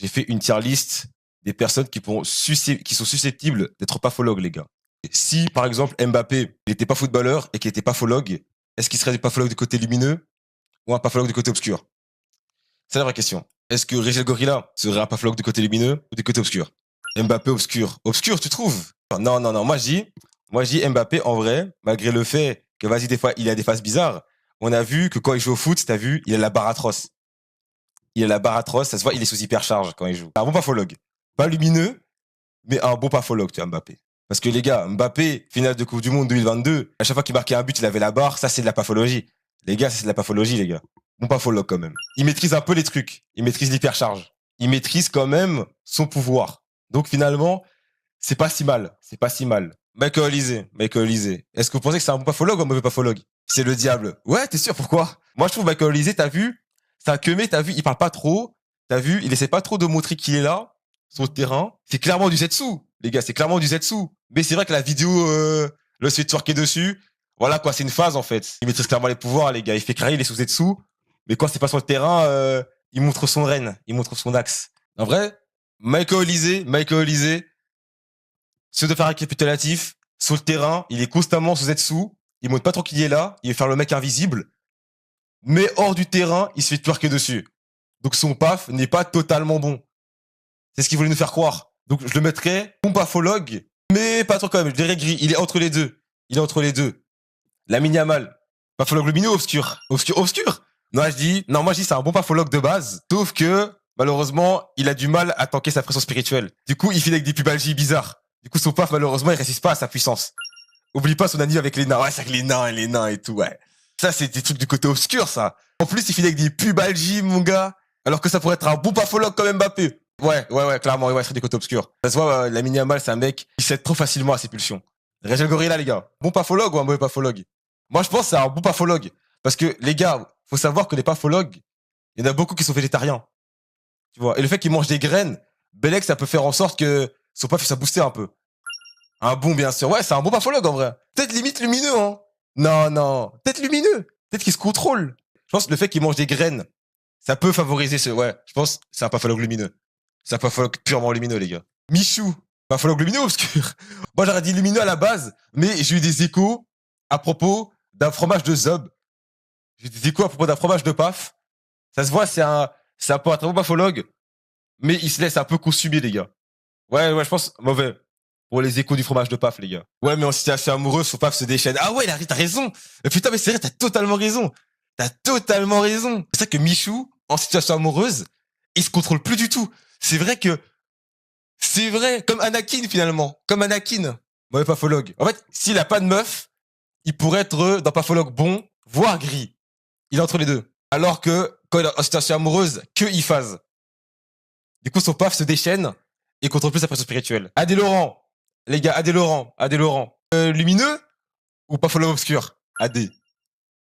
j'ai fait une tier list des personnes qui sont susceptibles d'être pathologues, les gars. Si, par exemple, Mbappé, il était pas footballeur et qu'il était pathologue, est-ce qu'il serait du pathologue du côté lumineux ou un pathologue du côté obscur? C'est la vraie question. Est-ce que Régel Gorilla serait un pathologue du côté lumineux ou du côté obscur? Mbappé obscur. Obscur, tu trouves? Non, non, non. Moi, je dis Mbappé, en vrai, malgré le fait que, vas-y, des fois, il a des phases bizarres, on a vu que quand il joue au foot, t'as vu, il a la barre atroce. Il a la barre atroce, ça se voit, il est sous hypercharge quand il joue. Un bon pathologue. Pas lumineux, mais un bon pathologue, tu vois, Mbappé. Parce que les gars, Mbappé, finale de Coupe du Monde 2022, à chaque fois qu'il marquait un but, il avait la barre, ça c'est de la pathologie. Les gars, ça c'est de la pathologie, les gars. Bon pathologue quand même. Il maîtrise un peu les trucs. Il maîtrise l'hypercharge. Il maîtrise quand même son pouvoir. Donc finalement, c'est pas si mal. C'est pas si mal. Michael Olise. Est-ce que vous pensez que c'est un bon pathologue ou un mauvais pathologue? C'est le diable. Ouais, t'es sûr, pourquoi? Moi, je trouve Michael Olise, t'as vu? C'est un queumé, t'as vu? Il parle pas trop. T'as vu? Il essaie pas trop de montrer qu'il est là, sur le terrain. C'est clairement du Zetsu. Les gars, c'est clairement du Zetsu. Mais c'est vrai que la vidéo, le se fait twerker dessus. Voilà, quoi, c'est une phase, en fait. Il maîtrise clairement les pouvoirs, les gars. Il fait carré, il est sous Zetsu. Mais quand c'est pas sur le terrain, il montre son règne. Il montre son axe. En vrai, Michael Olise, ceux de faire récapitulatif, sur le terrain, il est constamment sous Zetsu. Il montre pas trop qu'il est là. Il veut faire le mec invisible. Mais hors du terrain, il se fait twerker dessus. Donc son paf n'est pas totalement bon. C'est ce qu'il voulait nous faire croire. Donc je le mettrais bon pathologue, mais pas trop quand même. Je dirais gris. Il est entre les deux. Lamine Yamal, pathologue lumineux ou obscur? Obscur. Non, moi je dis c'est un bon pathologue de base. Sauf que, malheureusement, il a du mal à tanker sa pression spirituelle. Du coup, il finit avec des pubalgies bizarres. Du coup, son paf, malheureusement, il résiste pas à sa puissance. Oublie pas son ami avec les nains. Ouais, c'est avec les nains et tout, ouais. Ça, c'est des trucs du côté obscur, ça. En plus, il finit avec des pubalgies, mon gars. Alors que ça pourrait être un bon pathologue comme Mbappé. Ouais, clairement, ouais, c'est des côtés obscurs. Ça se voit, Lamine Yamal, c'est un mec qui cède trop facilement à ses pulsions. Régel Gorilla, les gars. Bon pathologue ou un mauvais pathologue? Moi, je pense que c'est un bon pathologue. Parce que, les gars, faut savoir que les pathologues, il y en a beaucoup qui sont végétariens. Tu vois. Et le fait qu'ils mangent des graines, Belek, ça peut faire en sorte que son paf, ça booster un peu. Un bon, bien sûr. Ouais, c'est un bon pathologue, en vrai. Peut-être limite lumineux, hein. Non. Peut-être lumineux. Peut-être qu'il se contrôle. Je pense que le fait qu'il mange des graines, ça peut favoriser ce, ouais. Je pense que c'est un pathologue lumineux. C'est un pathologue purement lumineux, les gars. Michou, pathologue lumineux ou obscur? Moi, j'aurais dit lumineux à la base, mais j'ai eu des échos à propos d'un fromage de Zob. J'ai eu des échos à propos d'un fromage de Paf. Ça se voit, c'est un peu un très bon pathologue, mais il se laisse un peu consumer, les gars. Ouais, je pense mauvais. Pour les échos du fromage de Paf, les gars. Ouais, mais en situation amoureuse, son Paf se déchaîne. Ah ouais, t'as raison. Putain, mais c'est vrai, t'as totalement raison. C'est ça que Michou, en situation amoureuse, il se contrôle plus du tout. C'est vrai, comme Anakin, finalement. Comme Anakin. Mauvais pathologue. En fait, s'il a pas de meuf, il pourrait être d'un pathologue bon, voire gris. Il est entre les deux. Alors que, quand il est en situation amoureuse, que il phase. Du coup, son paf se déchaîne et contrôle plus sa pression spirituelle. Adé Laurent. Les gars, Adé Laurent. Lumineux ou pathologue obscur? Adé.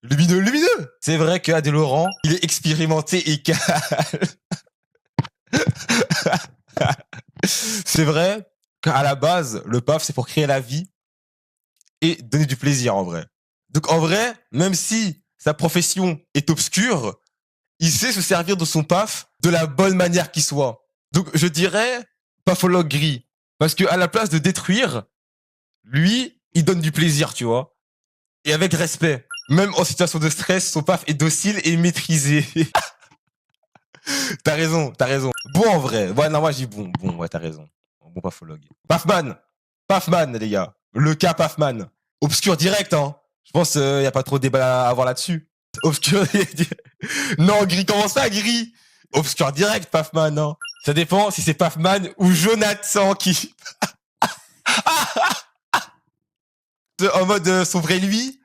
Lumineux. C'est vrai que Adé Laurent, il est expérimenté et calme. C'est vrai qu'à la base, le paf, c'est pour créer la vie et donner du plaisir, en vrai. Donc, en vrai, même si sa profession est obscure, il sait se servir de son paf de la bonne manière qui soit. Donc, je dirais pathologue gris. Parce que à la place de détruire, lui, il donne du plaisir, tu vois. Et avec respect. Même en situation de stress, son paf est docile et maîtrisé. T'as raison. Bon, en vrai. Ouais, non, moi, je dis bon, ouais, t'as raison. Bon pathologue. Pafman, les gars. Le cas Pafman. Obscur direct, hein. Je pense, y a pas trop de débat à avoir là-dessus. Obscur. Non, gris, comment ça, gris? Obscur direct, Pafman, hein. Ça dépend si c'est Pafman ou Jonathan qui... En mode son vrai lui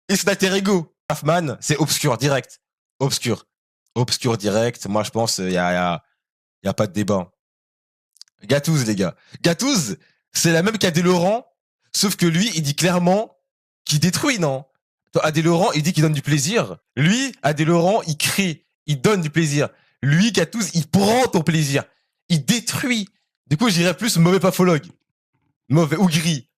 et son alter ego. Pafman, c'est obscur direct. Obscur direct. Moi, je pense, y a pas de débat. Gattuso, les gars. Gattuso, c'est la même qu'Adé Laurent, sauf que lui, il dit clairement qu'il détruit, non? Adé Laurent, il dit qu'il donne du plaisir. Lui, Adé Laurent, il crée, il donne du plaisir. Lui, Gattuso, il prend ton plaisir. Il détruit. Du coup, je dirais plus mauvais pathologue. Mauvais ou gris.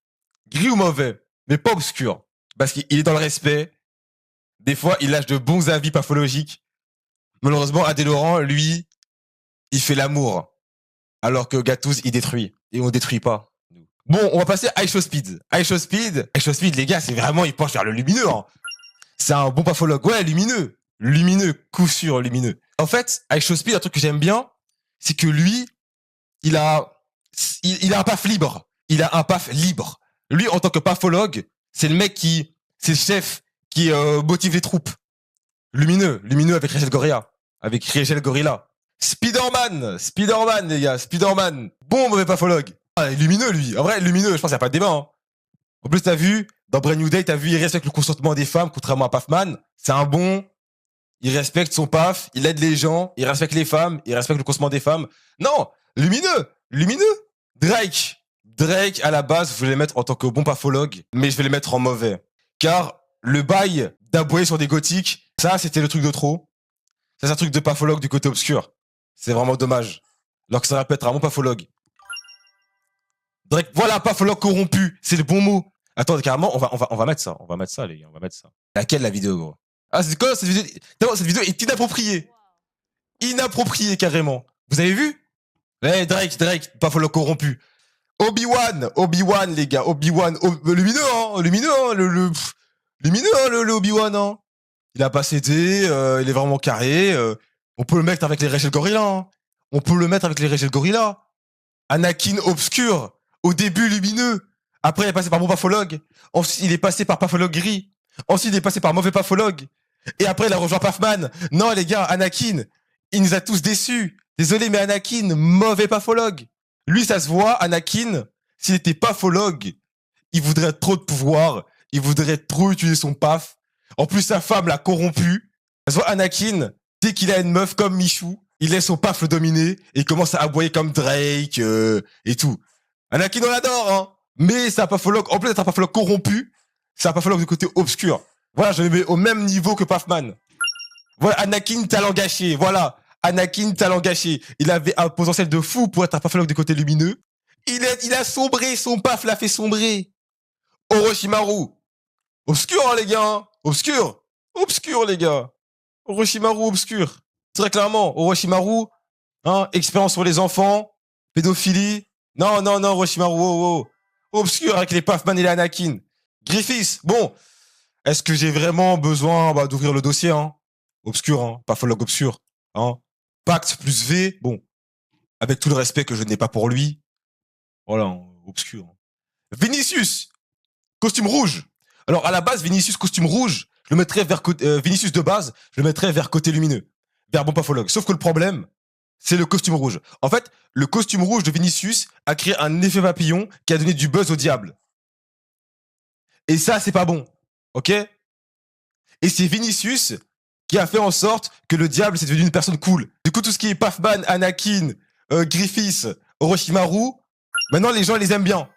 Gris ou mauvais. Mais pas obscur. Parce qu'il est dans le respect. Des fois, il lâche de bons avis pathologiques. Malheureusement, Adé Laurent, lui, il fait l'amour. Alors que Gattuso, il détruit. Et on détruit pas. Bon, on va passer à iShowSpeed. iShowSpeed, les gars, c'est vraiment, il penche vers le lumineux. Hein. C'est un bon pathologue. Ouais, lumineux. Lumineux, coup sûr, lumineux. En fait, iShowSpeed, un truc que j'aime bien, c'est que lui, il a un paf libre. Il a un paf libre. Lui, en tant que pathologue, c'est le mec c'est le chef qui motive les troupes. Lumineux avec Rachel Gorilla. Avec Rachel Gorilla. Spider-Man, les gars, Spider-Man. Bon mauvais pathologue. Ah, lumineux, lui. En vrai, lumineux, je pense qu'il n'y a pas de débat. Hein. En plus, t'as vu, dans Brand New Day, t'as vu, il respecte le consentement des femmes, contrairement à Pafman. C'est un bon. Il respecte son paf, il aide les gens, il respecte les femmes, il respecte le consentement des femmes. Non, lumineux. Drake, à la base, je voulais le mettre en tant que bon pathologue, mais je vais le mettre en mauvais. Car le bail d'aboyer sur des gothiques, ça, c'était le truc de trop. Ça, c'est un truc de pathologue du côté obscur. C'est vraiment dommage. Alors que ça aurait pu être un bon pathologue. Drake, voilà, pathologue corrompu. C'est le bon mot. Attends, carrément, on va mettre ça. On va mettre ça, les gars. On va mettre ça. Laquelle, la vidéo, gros? Ah, c'est quoi, cette vidéo? Non, cette vidéo est inappropriée. Inappropriée, carrément. Vous avez vu? Eh, Drake, pathologue corrompu. Obi-Wan, les gars. Obi-Wan. Lumineux, hein. Lumineux, hein. Lumineux, hein, le Obi-Wan, hein. Il a pas cédé, il est vraiment carré. On peut le mettre avec les Rachel Gorilla. Hein. On peut le mettre avec les Rachel Gorilla. Anakin obscur. Au début, lumineux. Après, il est passé par bon pathologue. Ensuite, il est passé par pathologue gris. Ensuite, il est passé par mauvais pathologue. Et après, il a rejoint Pafman. Non, les gars, Anakin, il nous a tous déçus. Désolé, mais Anakin, mauvais pathologue. Lui, ça se voit, Anakin, s'il était pathologue, il voudrait trop de pouvoir. Il voudrait trop utiliser son paf. En plus, sa femme l'a corrompu. Ça se voit, Anakin, dès qu'il a une meuf comme Michou, il laisse son paf le dominer et il commence à aboyer comme Drake et tout. Anakin, on l'adore, hein. Mais c'est un pathologue, en plus d'être un pathologue corrompu, c'est un pathologue du côté obscur. Voilà, je le mets au même niveau que Pafman. Voilà, Anakin, talent gâché. Voilà, Anakin, talent gâché. Il avait un potentiel de fou pour être un pathologue du côté lumineux. Il a sombré, son paf l'a fait sombrer. Orochimaru. Obscur, hein, les gars. Hein. Obscur, les gars. Orochimaru, obscur. Très clairement, Orochimaru, hein, expérience sur les enfants, pédophilie. Non, Orochimaru, oh. Obscur avec les Pafman et les Anakin. Griffiths, bon. Est-ce que j'ai vraiment besoin d'ouvrir le dossier, hein? Obscur, hein. Pathologue obscur, hein. Pacte plus V, bon. Avec tout le respect que je n'ai pas pour lui. Voilà, hein, obscur. Vinicius, costume rouge. Alors, à la base, Vinicius, costume rouge, je le mettrais vers Vinicius de base, je le mettrais vers côté lumineux, vers bon pathologue. Sauf que le problème, c'est le costume rouge. En fait, le costume rouge de Vinicius a créé un effet papillon qui a donné du buzz au diable. Et ça, c'est pas bon. Ok? Et c'est Vinicius qui a fait en sorte que le diable c'est devenu une personne cool. Du coup, tout ce qui est Pafman, Anakin, Griffiths, Orochimaru, maintenant les gens les aiment bien.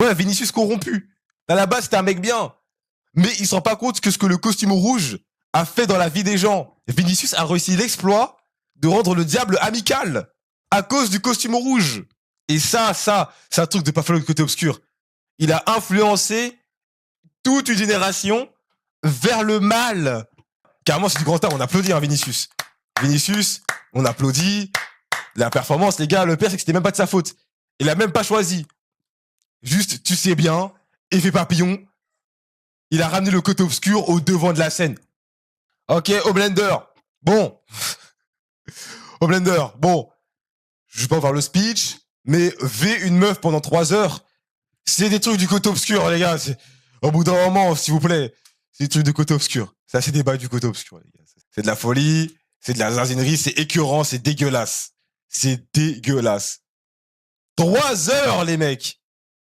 Ouais, Vinicius corrompu. À la base, c'était un mec bien. Mais il se rend pas compte que ce que le costume rouge a fait dans la vie des gens. Vinicius a réussi l'exploit de rendre le diable amical à cause du costume rouge. Et ça, c'est un truc de pathologue du côté obscur. Il a influencé toute une génération vers le mal. Carrément, c'est du grand art. On applaudit, hein, Vinicius. Vinicius, on applaudit. La performance, les gars, le pire, c'est que c'était même pas de sa faute. Il a même pas choisi. Juste, tu sais bien, effet papillon. Il a ramené le côté obscur au devant de la scène. Ok, au blender. Bon. Au blender. Bon. Je vais pas voir le speech, mais V une meuf pendant 3 heures, c'est des trucs du côté obscur, les gars. Au bout d'un moment, s'il vous plaît, c'est des trucs du côté obscur. C'est assez débat du côté obscur, les gars. C'est de la folie, c'est de la zinzinerie, c'est écœurant, c'est dégueulasse. C'est dégueulasse. 3 heures, les mecs.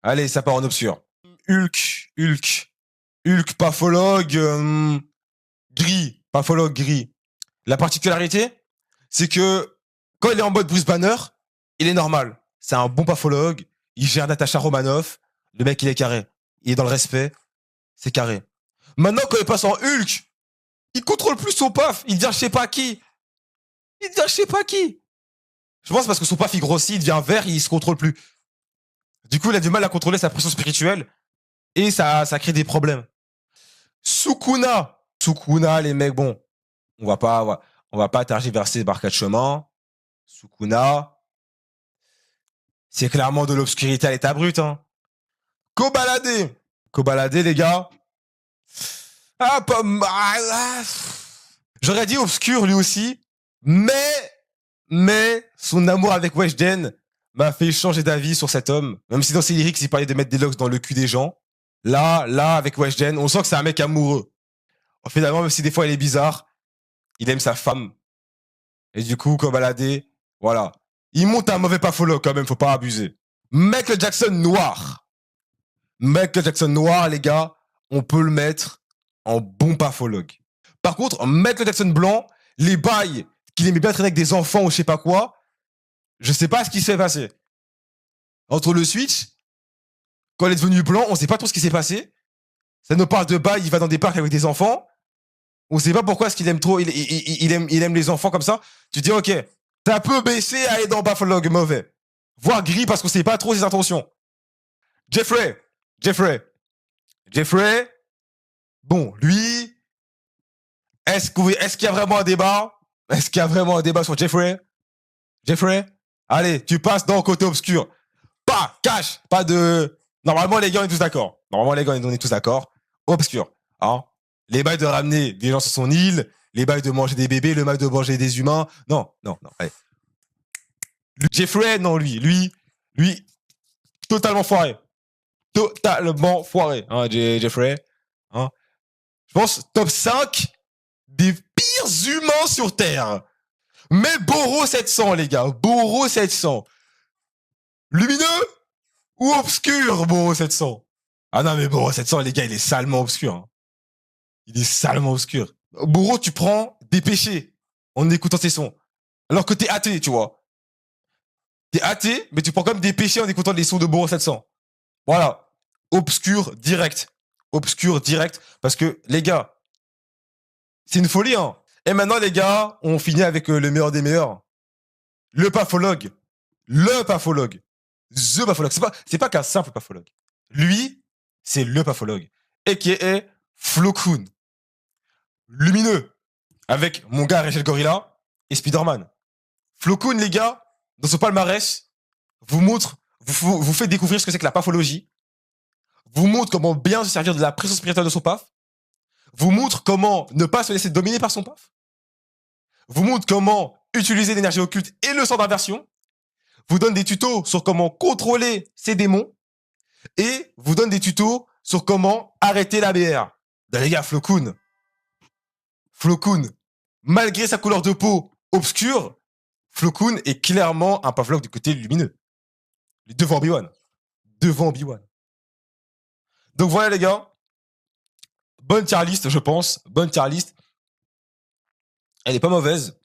Allez, ça part en obscur. Hulk, pathologue, gris. Pathologue gris. La particularité, c'est que quand il est en mode Bruce Banner, il est normal. C'est un bon pathologue. Il gère Natasha Romanoff. Le mec, il est carré. Il est dans le respect. C'est carré. Maintenant, quand il passe en Hulk, il contrôle plus son paf. Il devient je sais pas qui. Je pense parce que son paf, il grossit, il devient vert, il se contrôle plus. Du coup, il a du mal à contrôler sa pression spirituelle. Et ça crée des problèmes. Sukuna, les mecs, bon. On va pas tergiverser par 4 chemins. Sukuna. C'est clairement de l'obscurité à l'état brut, hein. Kobalade. Kobalade, les gars. Ah, pas mal. J'aurais dit obscur, lui aussi. Mais, son amour avec Weshden m'a fait changer d'avis sur cet homme. Même si dans ses lyrics, il parlait de mettre des locks dans le cul des gens. Là, avec Weshden, on sent que c'est un mec amoureux. Finalement, même si des fois il est bizarre, il aime sa femme. Et du coup, Kobalade, voilà. Il monte un mauvais pathologue quand même, faut pas abuser. Michael Jackson noir. Michael Jackson noir, les gars, on peut le mettre en bon pathologue. Par contre, Michael Jackson blanc, les bails qu'il aimait bien traîner avec des enfants ou je sais pas quoi, je sais pas ce qui s'est passé. Entre le switch, quand il est devenu blanc, on sait pas trop ce qui s'est passé. Ça nous parle de bails, il va dans des parcs avec des enfants. On sait pas pourquoi est-ce qu'il aime trop, il aime les enfants comme ça. Tu dis, ok, ça peut baisser à aller dans pathologue mauvais. Voire gris parce qu'on sait pas trop ses intentions. Jeffrey. Bon, lui, est-ce qu'il y a vraiment un débat? Est-ce qu'il y a vraiment un débat sur Jeffrey? Allez, tu passes dans le côté obscur. Pas, cash, pas de... Normalement, les gars, on est tous d'accord. Obscur, hein. Les bails de ramener des gens sur son île, les bails de manger des bébés, le bail de manger des humains. Non, allez. Jeffrey, non, lui, totalement foiré. Hein, Jeffrey. Hein. Je pense top 5 des pires humains sur Terre. Mais Boro 700, les gars. Boro 700. Lumineux ou obscur, Boro 700? Ah non, mais Boro 700, les gars, il est salement obscur. Hein. Il est salement obscur. Boro, tu prends des péchés en écoutant ses sons. Alors que t'es athée, tu vois. T'es athée, mais tu prends quand même des péchés en écoutant les sons de Boro 700. Voilà. Obscur direct. Parce que, les gars, c'est une folie, hein. Et maintenant, les gars, on finit avec le meilleur des meilleurs. Le pathologue. The pathologue. C'est pas qu'un simple pathologue. Lui, c'est le pathologue. A.K.A. Flo Kun. Lumineux. Avec mon gars Rachel Gorilla et Spider-Man. Flo Kun, les gars, dans son palmarès, vous fait découvrir ce que c'est que la pathologie. Vous montre comment bien se servir de la présence spirituelle de son paf. Vous montre comment ne pas se laisser dominer par son paf. Vous montre comment utiliser l'énergie occulte et le sang d'inversion. Vous donne des tutos sur comment contrôler ses démons. Et vous donne des tutos sur comment arrêter la BR. Ben les gars, Flo Kun, malgré sa couleur de peau obscure, Flo Kun est clairement un pathologue du côté lumineux. Devant Obi-Wan. Donc voilà les gars. Bonne tier list, je pense. Elle est pas mauvaise.